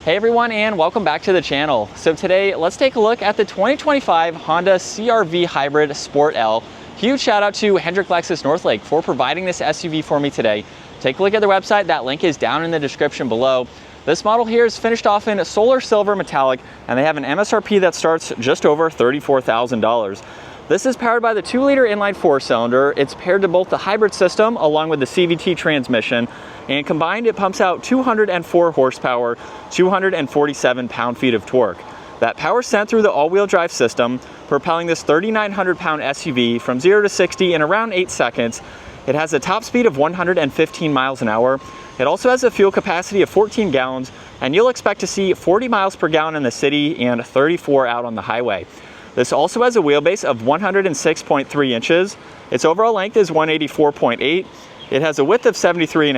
Hey everyone, and welcome back to the channel. So today, let's take a look at the 2025 Honda CRV Hybrid Sport-L. Huge shout out to Hendrick Lexus Northlake for providing this SUV for me today. Take a look at their website. That link is down in the description below. This model here is finished off in solar silver metallic, and they have an MSRP that starts just over $34,000. This is powered by the 2-liter inline 4-cylinder. It's paired to both the hybrid system along with the CVT transmission, and combined it pumps out 204 horsepower, 247 pound-feet of torque. That power sent through the all-wheel drive system, propelling this 3,900-pound SUV from 0 to 60 in around 8 seconds. It has a top speed of 115 miles an hour. It also has a fuel capacity of 14 gallons, and you'll expect to see 40 miles per gallon in the city and 34 out on the highway. This also has a wheelbase of 106.3 inches. Its overall length is 184.8. It has a width of 73.5,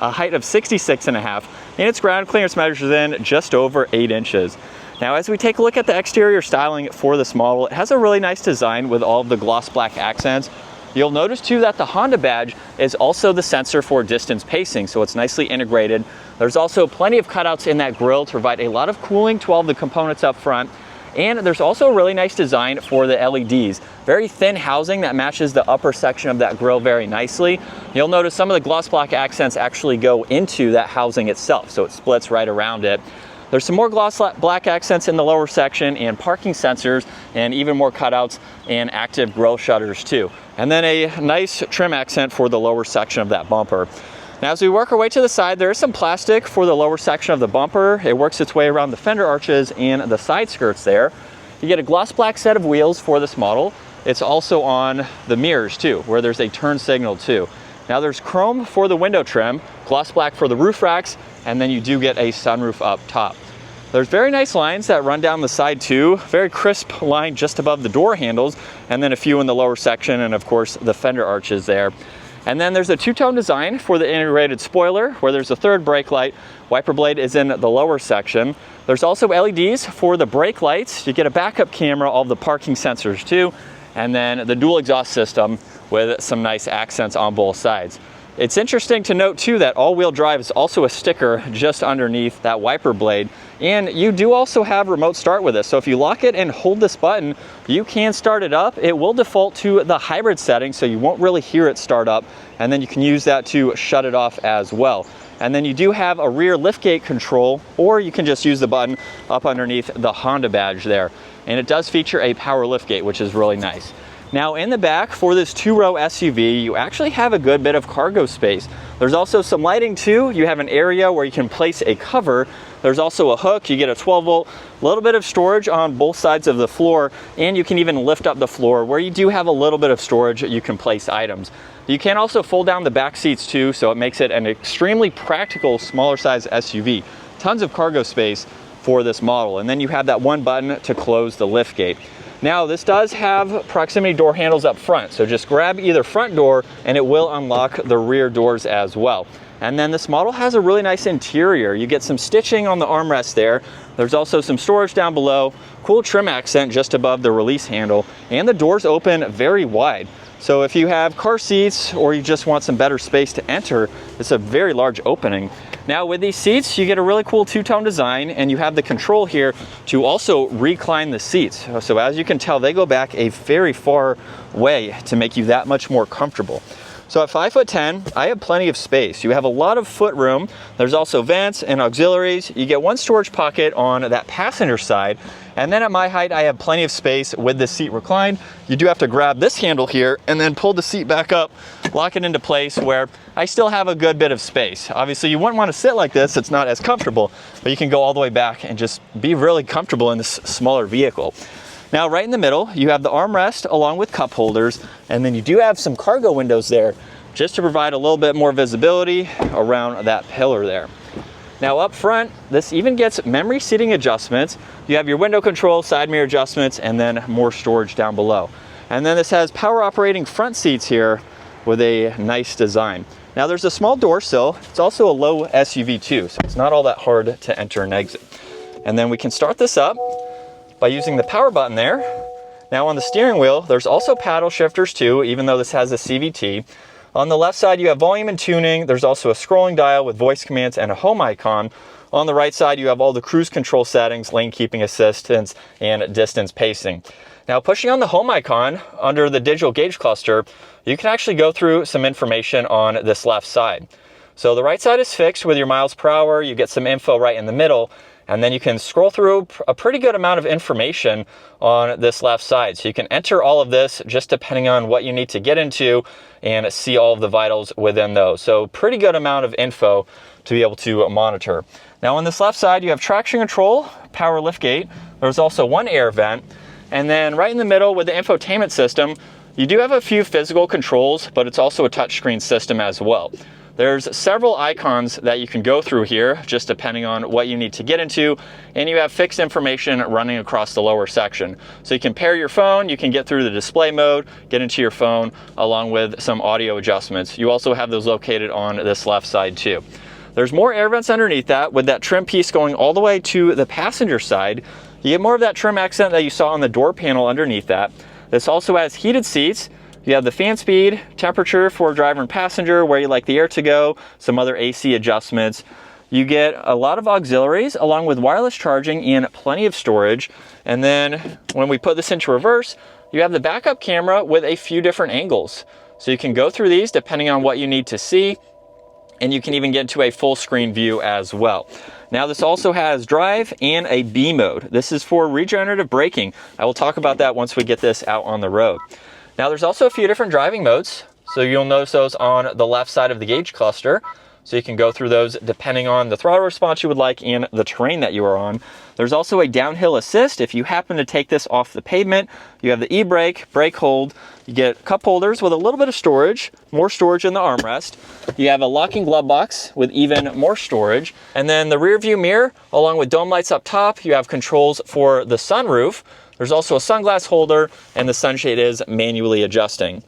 a height of 66.5, and its ground clearance measures in just over 8 inches. Now, as we take a look at the exterior styling for this model, it has a really nice design with all of the gloss black accents. You'll notice too that the Honda badge is also the sensor for distance pacing, so it's nicely integrated. There's also plenty of cutouts in that grille to provide a lot of cooling to all of the components up front. And there's also a really nice design for the LEDs. Very thin housing that matches the upper section of that grille very nicely. You'll notice some of the gloss black accents actually go into that housing itself, so it splits right around it. There's some more gloss black accents in the lower section and parking sensors, and even more cutouts and active grille shutters too. And then a nice trim accent for the lower section of that bumper. Now, as we work our way to the side, there is some plastic for the lower section of the bumper. It works its way around the fender arches and the side skirts there. You get a gloss black set of wheels for this model. It's also on the mirrors too, where there's a turn signal too. Now, there's chrome for the window trim, gloss black for the roof racks, and then you do get a sunroof up top. There's very nice lines that run down the side too. Very crisp line just above the door handles, and then a few in the lower section, and of course the fender arches there. And then there's a two-tone design for the integrated spoiler, where there's a third brake light. Wiper blade is in the lower section. There's also LEDs for the brake lights. You get a backup camera, all the parking sensors too, and then the dual exhaust system with some nice accents on both sides. It's interesting to note too that all-wheel drive is also a sticker just underneath that wiper blade. And you do also have remote start with this. So if you lock it and hold this button, you can start it up. It will default to the hybrid setting, so you won't really hear it start up. And then you can use that to shut it off as well. And then you do have a rear liftgate control, or you can just use the button up underneath the Honda badge there. And it does feature a power liftgate, which is really nice. Now, in the back for this two-row SUV, you actually have a good bit of cargo space. There's also some lighting too. You have an area where you can place a cover. There's also a hook. You get a 12-volt, a little bit of storage on both sides of the floor, and you can even lift up the floor where you do have a little bit of storage. You can place items. You can also fold down the back seats too, so it makes it an extremely practical, smaller size SUV. Tons of cargo space for this model. And then you have that one button to close the liftgate. Now, this does have proximity door handles up front, so just grab either front door and it will unlock the rear doors as well. And then this model has a really nice interior. You get some stitching on the armrest there. There's also some storage down below, cool trim accent just above the release handle, and the doors open very wide. So if you have car seats or you just want some better space to enter, it's a very large opening. Now, with these seats, you get a really cool two-tone design, and you have the control here to also recline the seats. So as you can tell, they go back a very far way to make you that much more comfortable. So at 5'10", I have plenty of space. You have a lot of foot room. There's also vents and auxiliaries. You get one storage pocket on that passenger side. And then at my height, I have plenty of space with the seat reclined. You do have to grab this handle here and then pull the seat back up, lock it into place where I still have a good bit of space. Obviously, you wouldn't want to sit like this. It's not as comfortable, but you can go all the way back and just be really comfortable in this smaller vehicle. Now, right in the middle, you have the armrest along with cup holders, and then you do have some cargo windows there just to provide a little bit more visibility around that pillar there. Now, up front, this even gets memory seating adjustments. You have your window control, side mirror adjustments, and then more storage down below. And then this has power operating front seats here with a nice design. Now, there's a small door sill. It's also a low SUV too, so it's not all that hard to enter and exit. And then we can start this up by using the power button there. Now, on the steering wheel, there's also paddle shifters too, even though this has a CVT. On the left side, you have volume and tuning. There's also a scrolling dial with voice commands and a home icon. On the right side, you have all the cruise control settings, lane keeping assistance, and distance pacing. Now, pushing on the home icon under the digital gauge cluster, you can actually go through some information on this left side. So the right side is fixed with your miles per hour. You get some info right in the middle, and then you can scroll through a pretty good amount of information on this left side. So you can enter all of this just depending on what you need to get into and see all of the vitals within those. So pretty good amount of info to be able to monitor. Now on this left side, you have traction control, power liftgate. There's also one air vent. And then right in the middle with the infotainment system, you do have a few physical controls, but it's also a touchscreen system as well. There's several icons that you can go through here, just depending on what you need to get into, and you have fixed information running across the lower section. So you can pair your phone, you can get through the display mode, get into your phone, along with some audio adjustments. You also have those located on this left side too. There's more air vents underneath that, with that trim piece going all the way to the passenger side. You get more of that trim accent that you saw on the door panel underneath that. This also has heated seats. You have the fan speed, temperature for driver and passenger, where you like the air to go, some other AC adjustments. You get a lot of auxiliaries along with wireless charging and plenty of storage. And then when we put this into reverse, you have the backup camera with a few different angles. So you can go through these depending on what you need to see, and you can even get to a full screen view as well. Now this also has drive and a B mode. This is for regenerative braking. I will talk about that once we get this out on the road. Now there's also a few different driving modes. So you'll notice those on the left side of the gauge cluster. So you can go through those depending on the throttle response you would like and the terrain that you are on. There's also a downhill assist. If you happen to take this off the pavement, you have the e-brake, brake hold. You get cup holders with a little bit of storage, more storage in the armrest. You have a locking glove box with even more storage. And then the rear view mirror, along with dome lights up top. You have controls for the sunroof. There's also a sunglass holder, and the sunshade is manually adjusting.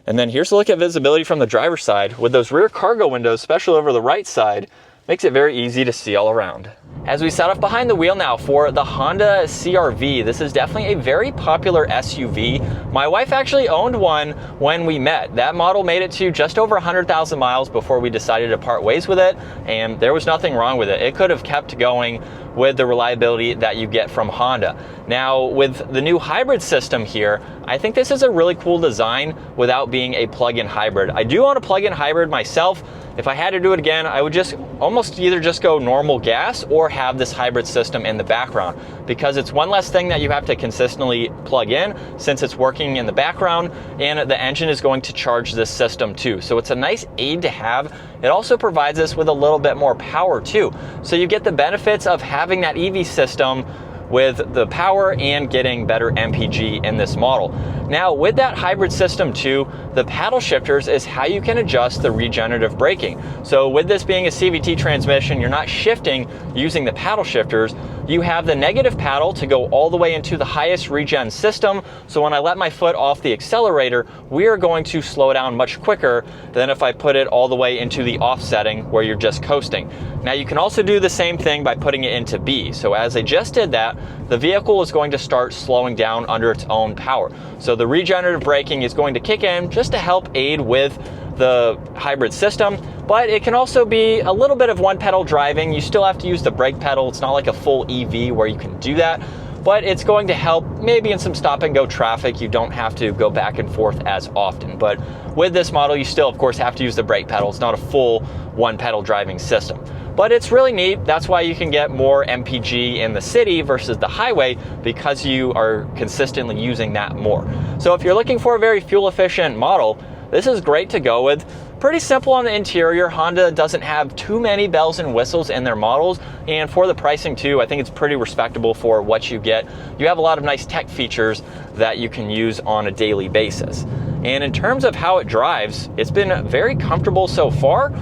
And then here's a look at visibility from the driver's side. With those rear cargo windows, especially over the right side, makes it very easy to see all around. As we set up behind the wheel now for the Honda CRV, this is definitely a very popular SUV. My wife actually owned one when we met. That model made it to just over 100,000 miles before we decided to part ways with it, and there was nothing wrong with it. It could have kept going with the reliability that you get from Honda. Now, with the new hybrid system here, I think this is a really cool design without being a plug-in hybrid. I do own a plug-in hybrid myself. If I had to do it again, I would just almost either just go normal gas or have this hybrid system in the background, because it's one less thing that you have to consistently plug in since it's working in the background, and the engine is going to charge this system too. So it's a nice aid to have. It also provides us with a little bit more power too. So you get the benefits of having that EV system with the power and getting better MPG in this model. Now with that hybrid system too, the paddle shifters is how you can adjust the regenerative braking. So with this being a CVT transmission, you're not shifting using the paddle shifters. You have the negative paddle to go all the way into the highest regen system. So when I let my foot off the accelerator, we are going to slow down much quicker than if I put it all the way into the off setting where you're just coasting. Now you can also do the same thing by putting it into B. So as I just did that, the vehicle is going to start slowing down under its own power. So the regenerative braking is going to kick in just to help aid with the hybrid system, but it can also be a little bit of one pedal driving. You still have to use the brake pedal. It's not like a full EV where you can do that, but it's going to help maybe in some stop and go traffic. You don't have to go back and forth as often. But with this model, you still of course have to use the brake pedal. It's not a full one pedal driving system. But it's really neat. That's why you can get more MPG in the city versus the highway, because you are consistently using that more. So if you're looking for a very fuel efficient model, this is great to go with. Pretty simple on the interior. Honda doesn't have too many bells and whistles in their models, and for the pricing too, I think it's pretty respectable for what you get. You have a lot of nice tech features that you can use on a daily basis. And in terms of how it drives, it's been very comfortable so far.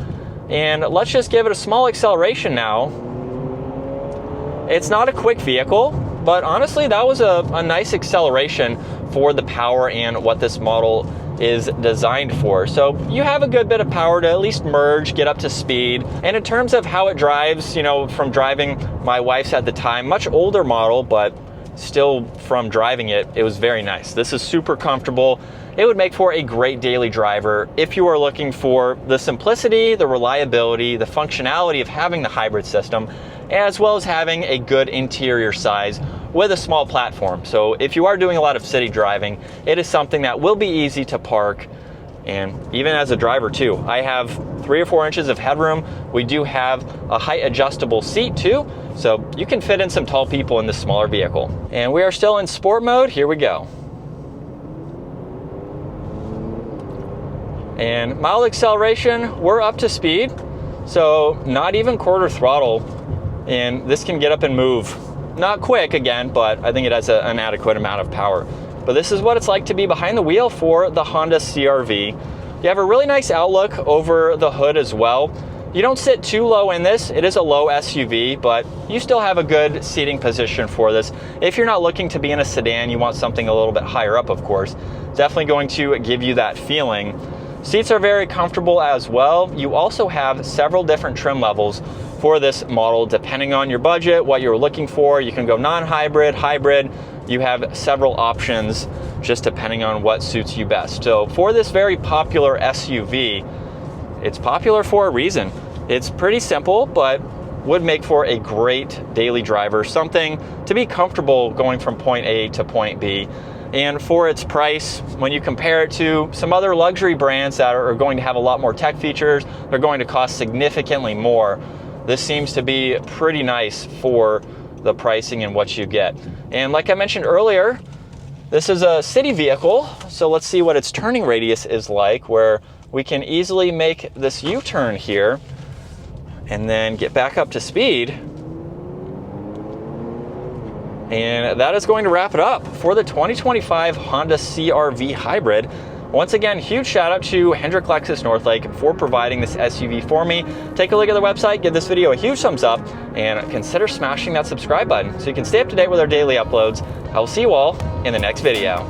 And let's just give it a small acceleration now. It's not a quick vehicle, but honestly, that was a nice acceleration for the power and what this model is designed for. So you have a good bit of power to at least merge, get up to speed. And in terms of how it drives, you know, from driving my wife's at the time, much older model, but still from driving it, it was very nice. This is super comfortable. It would make for a great daily driver if you are looking for the simplicity, the reliability, the functionality of having the hybrid system, as well as having a good interior size with a small platform. So if you are doing a lot of city driving, it is something that will be easy to park. And even as a driver too, I have 3 or 4 inches of headroom. We do have a height adjustable seat too, so you can fit in some tall people in this smaller vehicle. And we are still in sport mode. Here we go. And mild acceleration, we're up to speed, so not even quarter throttle, and this can get up and move. Not quick again, but I think it has an adequate amount of power. But this is what it's like to be behind the wheel for the Honda CRV. You have a really nice outlook over the hood as well. You don't sit too low in this. It is a low SUV, but you still have a good seating position for this. If you're not looking to be in a sedan, you want something a little bit higher up, of course. Definitely going to give you that feeling. Seats are very comfortable as well. You also have several different trim levels for this model depending on your budget, what you're looking for. You can go non-hybrid, hybrid. You have several options just depending on what suits you best. So for this very popular SUV, it's popular for a reason. It's pretty simple, but would make for a great daily driver, something to be comfortable going from point A to point B. And for its price, when you compare it to some other luxury brands that are going to have a lot more tech features, they're going to cost significantly more. This seems to be pretty nice for the pricing and what you get. And like I mentioned earlier, this is a city vehicle, so let's see what its turning radius is like, where we can easily make this U-turn here and then get back up to speed. And that is going to wrap it up for the 2025 Honda CRV Hybrid. Once again, huge shout out to Hendrick Lexus Northlake for providing this SUV for me. Take a look at their website, give this video a huge thumbs up, and consider smashing that subscribe button so you can stay up to date with our daily uploads. I will see you all in the next video.